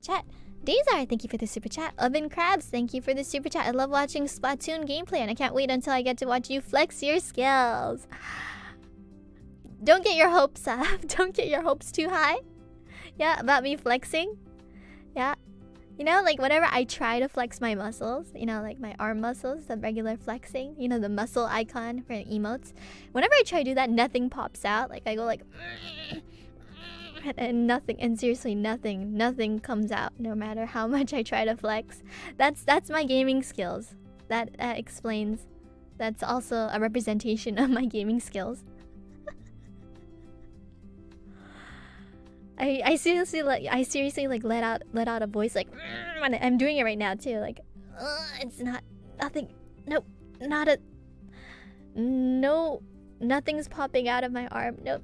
chat. Dazar, thank you for the super chat. Oven Crabs, thank you for the super chat. I love watching Splatoon gameplay and I can't wait until I get to watch you flex your skills. Don't get your hopes up. Don't get your hopes too high. Yeah, about me flexing. Yeah. You know, like whenever I try to flex my muscles, you know, like my arm muscles, the regular flexing, you know, the muscle icon for emotes. Whenever I try to do that, nothing pops out. Like I go like... and nothing, and seriously nothing comes out no matter how much I try to flex. That's my gaming skills. That explains. That's also a representation of my gaming skills. I seriously like let out a voice like I'm doing it right now too, like it's nothing. Nope, nothing's popping out of my arm. Nope.